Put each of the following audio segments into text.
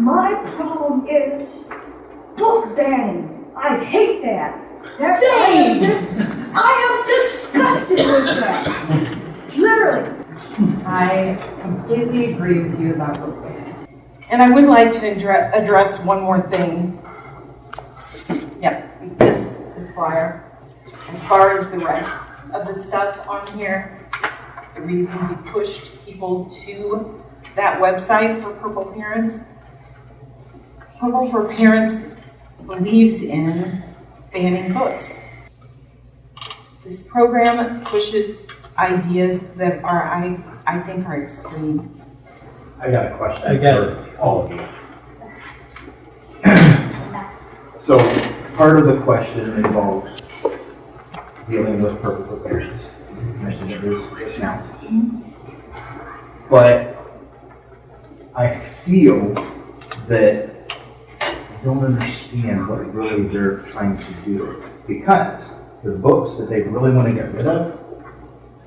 My problem is book banning. I hate that. Same. I am disgusted with that. Literally. I completely agree with you about book banning. And I would like to address one more thing. Yep, this flyer. As far as the rest of the stuff on here, the reasons we pushed people to that website for Purple Parents. Purple for Parents believes in banning books. This program pushes ideas that are, I think, are extreme. I got a question for all of you. So part of the question involves dealing with Purple for Parents. You mentioned it just now. But I feel that I don't understand what really they're trying to do, because the books that they really want to get rid of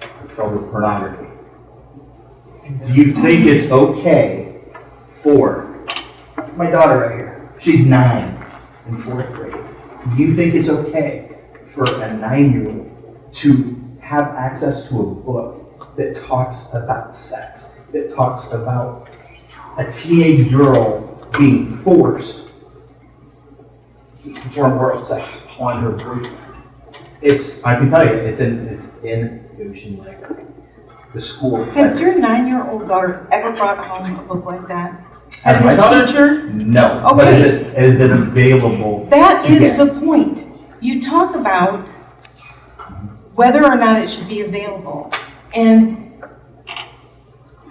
are filled with pornography. Do you think it's okay for my daughter right here? She's 9 in 4th grade. Do you think it's okay for a 9-year-old to have access to a book that talks about sex, that talks about a teenage girl being forced to perform oral sex on her boyfriend? I can tell you, it's in Goshen Library. The school. Has your 9-year-old daughter ever brought home a book like that? As my a daughter? teacher? No. Okay. But is it available? That is Yeah. the point. You talk about whether or not it should be available. And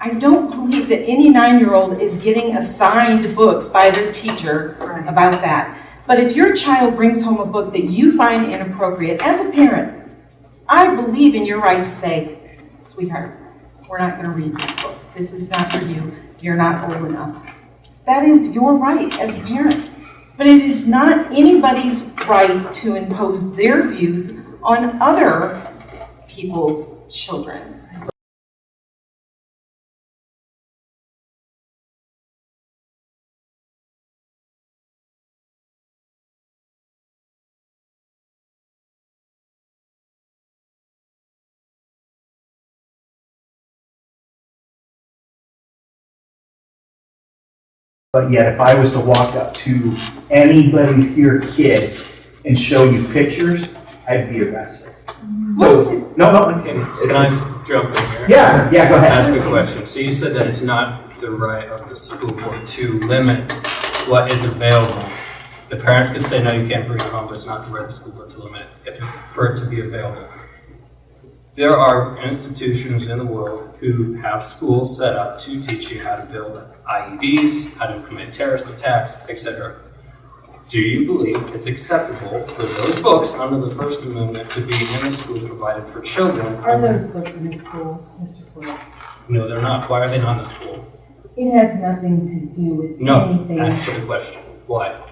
I don't believe that any 9-year-old is getting assigned books by their teacher about that. But if your child brings home a book that you find inappropriate, as a parent, I believe in your right to say, sweetheart, we're not going to read this book. This is not for you. You're not old enough. That is your right as a parent. But it is not anybody's right to impose their views on other people's children. But yet, if I was to walk up to anybody here kid and show you pictures, I'd be arrested. So, no, I'm kidding. Can I jump in here? Yeah, go ahead. Ask a question. So you said that it's not the right of the school board to limit what is available. The parents could say, no, you can't bring it home, but it's not the right of the school board to limit it for it to be available. There are institutions in the world who have schools set up to teach you how to build IEDs, how to commit terrorist attacks, etc. Do you believe it's acceptable for those books under the First Amendment to be in the schools provided for children? Are those books in the school, Mr. Floyd? No, they're not. Why are they not in the school? It has nothing to do with anything. No, answer the question. Why?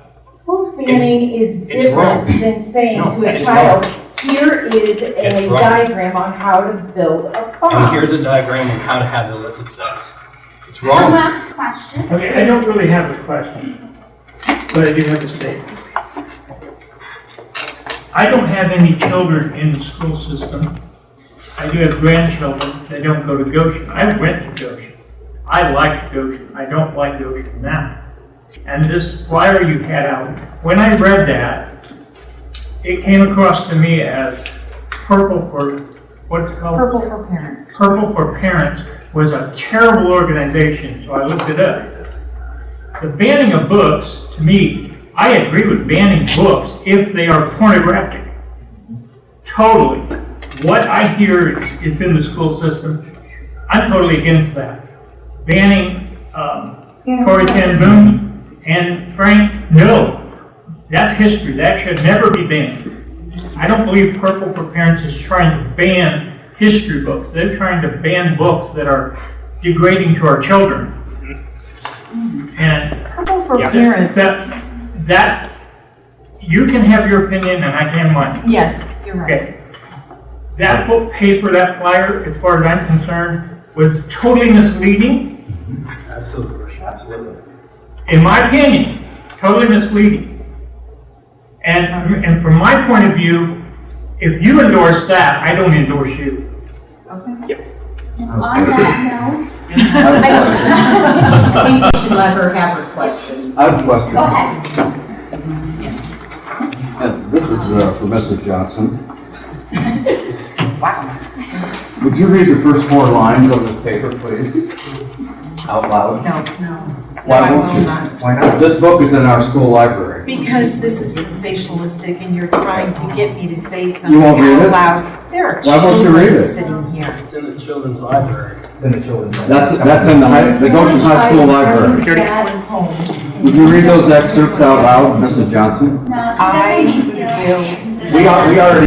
Book banning is different wrong. than saying No, to a it's child, wrong. here is It's a wrong. diagram on how to build a bomb. And here's a diagram of how to have illicit sex. It's The wrong. last question. Okay, I don't really have a question, but I do have a statement. I don't have any children in the school system. I do have grandchildren that don't go to Goshen. I went to Goshen. I liked Goshen. I don't like Goshen now. And this flyer you had out, when I read that, it came across to me as Purple for, what's it called? Purple for Parents. Purple for Parents was a terrible organization, so I looked it up. The banning of books, to me, I agree with banning books if they are pornographic. Totally. What I hear is in the school system, I'm totally against that. Banning Corey Ten Boom and Frank, no. That's history. That should never be banned. I don't believe Purple for Parents is trying to ban history books. They're trying to ban books that are degrading to our children. And Purple for Parents. that you can have your opinion and I can mine. Yes, you're right. Okay. That book paper, that flyer, as far as I'm concerned, was totally misleading. Absolutely. in my opinion, totally misleading. And from my point of view, if you endorse that, I don't endorse you. And on that note, I think you should let her have her question. I have a question. go ahead. This is for Mrs. Johnson. Wow. Would you read the first 4 lines of the paper, please? Out loud? No. Why I won't will you? not. Why not? This book is in our school library. Because this is sensationalistic and you're trying to get me to say something You won't read out it? loud. There are Why won't you read children it? sitting here. It's in the children's library. It's in the children's. That's in the Goshen High School library. Children's home. Would you read those excerpts out loud, Mrs. Johnson? No, she doesn't need to. I will. We already